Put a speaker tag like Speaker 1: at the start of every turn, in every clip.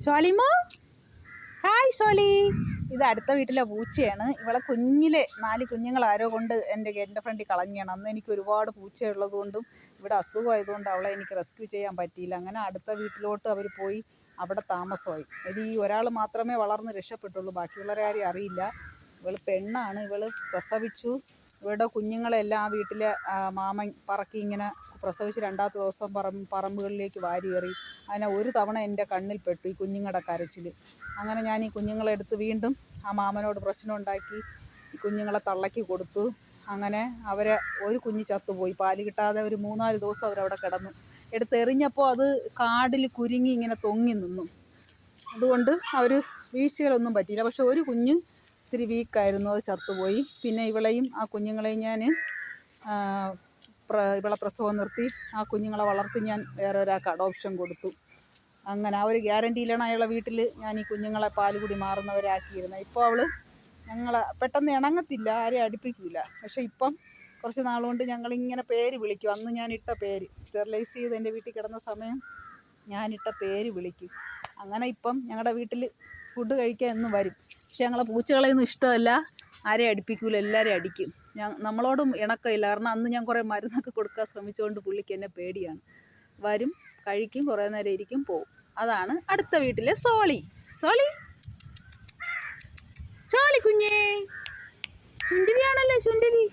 Speaker 1: സോളിമോ, hi Soly. ഇത് അടുത്ത വീട്ടിലെ പൂച്ചയാണ്. ഇവളെ കുഞ്ഞിലെ 4 കുഞ്ഞുങ്ങൾ ആരോ കൊണ്ട് എൻ്റെ ഫ്രണ്ടിൽ കളഞ്ഞാണ്. അന്ന് എനിക്ക് ഒരുപാട് പൂച്ചയുള്ളത് കൊണ്ടും ഇവിടെ അസുഖമായതുകൊണ്ട് അവളെ എനിക്ക് റെസ്ക്യൂ ചെയ്യാൻ പറ്റിയില്ല. അങ്ങനെ അടുത്ത വീട്ടിലോട്ട് അവർ പോയി അവിടെ താമസമായി. ഇത് ഈ ഒരാൾ മാത്രമേ വളർന്ന് രക്ഷപ്പെട്ടുള്ളൂ, ബാക്കിയുള്ളവരെ ആരും അറിയില്ല. ഇവൾ പെണ്ണാണ്. ഇവൾ പ്രസവിച്ചു. ഇവളുടെ കുഞ്ഞുങ്ങളെല്ലാം ആ വീട്ടിലെ മാമൻ പറക്കി ഇങ്ങനെ പ്രസവിച്ച് 2ാമത്തെ ദിവസം പറമ്പുകളിലേക്ക് വാരിയേറി. അതിനെ ഒരു തവണ എൻ്റെ കണ്ണിൽ പെട്ടു ഈ കുഞ്ഞുങ്ങളുടെ കരച്ചിൽ. അങ്ങനെ ഞാൻ ഈ കുഞ്ഞുങ്ങളെ എടുത്ത് വീണ്ടും ആ മാമനോട് പ്രശ്നം ഉണ്ടാക്കി ഈ കുഞ്ഞുങ്ങളെ തള്ളയ്ക്ക് കൊടുത്തു. അങ്ങനെ അവരെ ഒരു കുഞ്ഞ് ചത്തുപോയി. പാല് കിട്ടാതെ ഒരു 3-4 ദിവസം അവരവിടെ കിടന്നു. എടുത്തെറിഞ്ഞപ്പോൾ അത് കാടിൽ കുരുങ്ങി ഇങ്ങനെ തൊങ്ങി നിന്നു. അതുകൊണ്ട് അവർ വീഴ്ചകളൊന്നും പറ്റിയില്ല. പക്ഷെ ഒരു കുഞ്ഞ് ഇത്തിരി വീക്കായിരുന്നു, അത് ചത്തുപോയി. പിന്നെ ഇവളെയും ആ കുഞ്ഞുങ്ങളെയും ഞാൻ ഇവളെ പ്രസവം നിർത്തി ആ കുഞ്ഞുങ്ങളെ വളർത്തി ഞാൻ വേറെ ഒരാൾക്ക് അഡോപ്ഷൻ കൊടുത്തു. അങ്ങനെ ആ ഒരു ഗ്യാരണ്ടിയിലാണ് അയാളെ വീട്ടിൽ ഞാൻ ഈ കുഞ്ഞുങ്ങളെ പാലുകുടി മാറുന്നവരാക്കിയിരുന്നത്. ഇപ്പോൾ അവൾ ഞങ്ങളെ പെട്ടെന്ന് ഇണങ്ങത്തില്ല, ആരെയും അടുപ്പിക്കില്ല. പക്ഷേ ഇപ്പം കുറച്ച് നാളുകൊണ്ട് ഞങ്ങളിങ്ങനെ പേര് വിളിക്കും. അന്ന് ഞാനിട്ട പേര്, സ്റ്റെറിലൈസ് ചെയ്ത് എൻ്റെ വീട്ടിൽ കിടന്ന സമയം ഞാനിട്ട പേര് വിളിക്കും. അങ്ങനെ ഇപ്പം ഞങ്ങളുടെ വീട്ടിൽ ഫുഡ് കഴിക്കാൻ എന്നും വരും. പക്ഷെ ഞങ്ങളെ പൂച്ചകളെയൊന്നും ഇഷ്ടമല്ല, ആരെയും അടുപ്പിക്കില്ല, എല്ലാവരെയും അടിക്കും. നമ്മളോടും ഇണക്കമില്ല. കാരണം അന്ന് ഞാൻ കുറേ മരുന്നൊക്കെ കൊടുക്കാൻ ശ്രമിച്ചുകൊണ്ട് പുള്ളിക്ക് എന്നെ പേടിയാണ്. വരും, കഴിക്കും, കുറേ നേരം ഇരിക്കും, പോവും. അതാണ് അടുത്ത വീട്ടിലെ സോളി. സോളി, സോളി കുഞ്ഞേ, ചുണ്ടിരിയാണല്ലേ, ചുണ്ടിരി.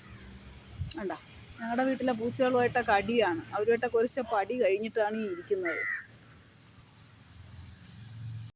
Speaker 1: വേണ്ട, ഞങ്ങളുടെ വീട്ടിലെ പൂച്ചകളുമായിട്ടൊക്കെ അടിയാണ്. അവരുമായിട്ടൊക്കെ ഒരു സ്റ്റെപ്പ് അടി കഴിഞ്ഞിട്ടാണ് ഈ ഇരിക്കുന്നത്.